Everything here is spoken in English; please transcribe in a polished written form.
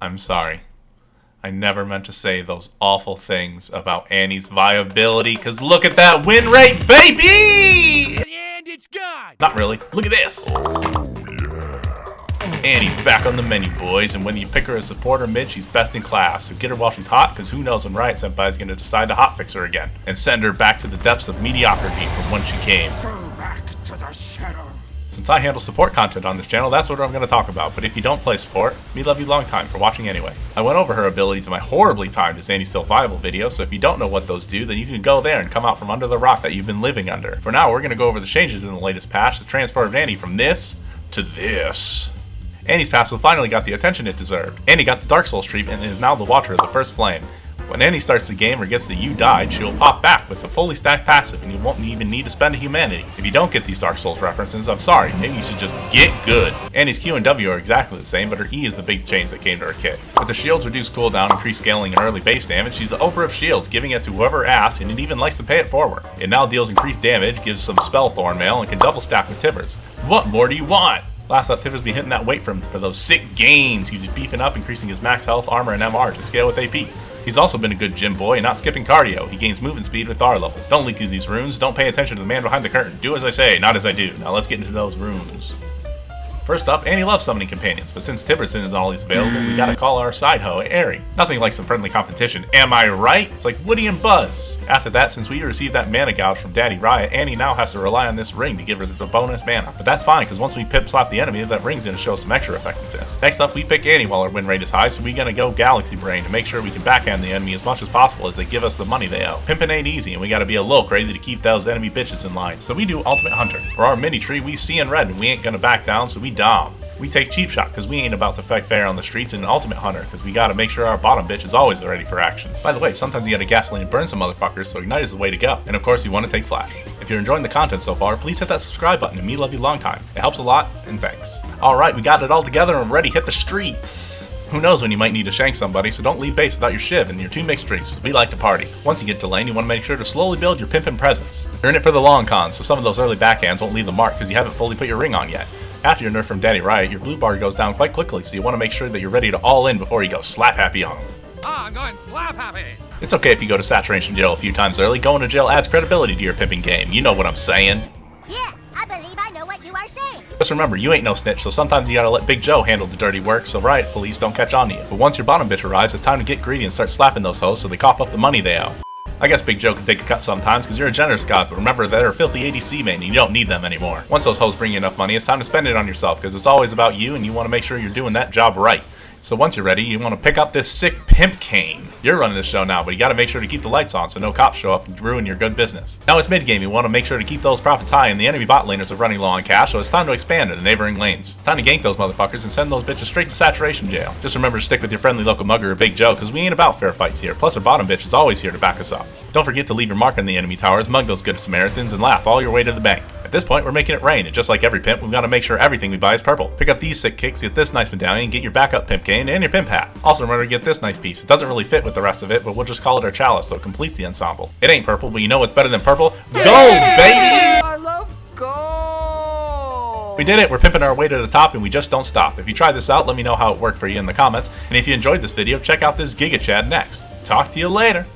I'm sorry. I never meant to say those awful things about Annie's viability, because look at that win rate, baby! And it's gone! Not really. Look at this! Annie's back on the menu, boys, and when you pick her as support or mid, she's best in class. So get her while she's hot, because who knows when Riot Senpai is going to decide to hotfix her again and send her back to the depths of mediocrity from whence she came. Go back to the shadow. Since I handle support content on this channel, that's what I'm going to talk about, but if you don't play support, me love you long time for watching anyway. I went over her abilities in my horribly timed Is Annie Still Viable video, so if you don't know what those do, then you can go there and come out from under the rock that you've been living under. For now, we're going to go over the changes in the latest patch, the transfer of Annie from this to this. Annie's passive finally got the attention it deserved. Annie got the Dark Souls treatment and is now the Watcher of the First Flame. When Annie starts the game or gets the "you died," she'll pop back with a fully stacked passive and you won't even need to spend a humanity. If you don't get these Dark Souls references, I'm sorry, maybe you should just get good. Annie's Q and W are exactly the same, but her E is the big change that came to her kit. With the shield's reduced cooldown, increased scaling, and early base damage, she's the Oprah of shields, giving it to whoever asks, and it even likes to pay it forward. It now deals increased damage, gives some spell thorn mail, and can double stack with Tibbers. What more do you want? Last up, Tibbers be hitting that weight for those sick gains. He's beefing up, increasing his max health, armor, and MR to scale with AP. He's also been a good gym boy and not skipping cardio. He gains movement speed with R levels. Don't leak through these runes. Don't pay attention to the man behind the curtain. Do as I say, not as I do. Now let's get into those runes. First up, Annie loves summoning companions, but since Tiberson is always available, we gotta call our side hoe Aerie. Nothing like some friendly competition, am I right? It's like Woody and Buzz. After that, since we received that mana gouge from Daddy Riot, Annie now has to rely on this ring to give her the bonus mana. But that's fine, because once we pip slap the enemy, that ring's gonna show some extra effectiveness. Next up, we pick Annie while our win rate is high, so we gonna go Galaxy Brain to make sure we can backhand the enemy as much as possible as they give us the money they owe. Pimpin' ain't easy, and we gotta be a little crazy to keep those enemy bitches in line. So we do Ultimate Hunter. For our mini tree, we see in red, and we ain't gonna back down, so we dom. We take Cheap Shot because we ain't about to fight fair on the streets, and Ultimate Hunter because we gotta make sure our bottom bitch is always ready for action. By the way, sometimes you gotta gasoline and burn some motherfuckers, so Ignite is the way to go. And of course, you want to take Flash. If you're enjoying the content so far, please hit that subscribe button and me love you long time. It helps a lot, and thanks. Alright, we got it all together and we're ready to hit the streets. Who knows when you might need to shank somebody, so don't leave base without your shiv and your 2 mixed streaks. We like to party. Once you get to lane, you want to make sure to slowly build your pimpin' presence. You're in it for the long con, so some of those early backhands won't leave the mark because you haven't fully put your ring on yet. After your nerf from Daddy Riot, your blue bar goes down quite quickly, so you want to make sure that you're ready to all in before you go slap happy on them. I'm going slap happy! It's okay if you go to saturation jail a few times early. Going to jail adds credibility to your pimping game. You know what I'm saying. Yeah, I believe I know what you are saying. Just remember, you ain't no snitch, so sometimes you gotta let Big Joe handle the dirty work so Riot police don't catch on to you. But once your bottom bitch arrives, it's time to get greedy and start slapping those hoes so they cough up the money they owe. I guess Big Joe can take a cut sometimes because you're a generous god, but remember they're a filthy ADC main and you don't need them anymore. Once those hoes bring you enough money, it's time to spend it on yourself because it's always about you and you want to make sure you're doing that job right. So once you're ready, you want to pick up this sick pimp cane. You're running this show now, but you got to make sure to keep the lights on so no cops show up and ruin your good business. Now it's mid-game, you want to make sure to keep those profits high, and the enemy bot laners are running low on cash, so it's time to expand to the neighboring lanes. It's time to gank those motherfuckers and send those bitches straight to saturation jail. Just remember to stick with your friendly local mugger or Big Joe, because we ain't about fair fights here, plus our bottom bitch is always here to back us up. Don't forget to leave your mark on the enemy towers, mug those good Samaritans, and laugh all your way to the bank. At this point, we're making it rain, and just like every pimp, we've got to make sure everything we buy is purple. Pick up these sick kicks, get this nice medallion, get your backup pimp cane, and your pimp hat. Also remember to get this nice piece. It doesn't really fit with the rest of it, but we'll just call it our chalice so it completes the ensemble. It ain't purple, but you know what's better than purple? Gold, baby! I love gold! We did it, we're pimping our way to the top and we just don't stop. If you tried this out, let me know how it worked for you in the comments. And if you enjoyed this video, check out this Giga Chad next. Talk to you later.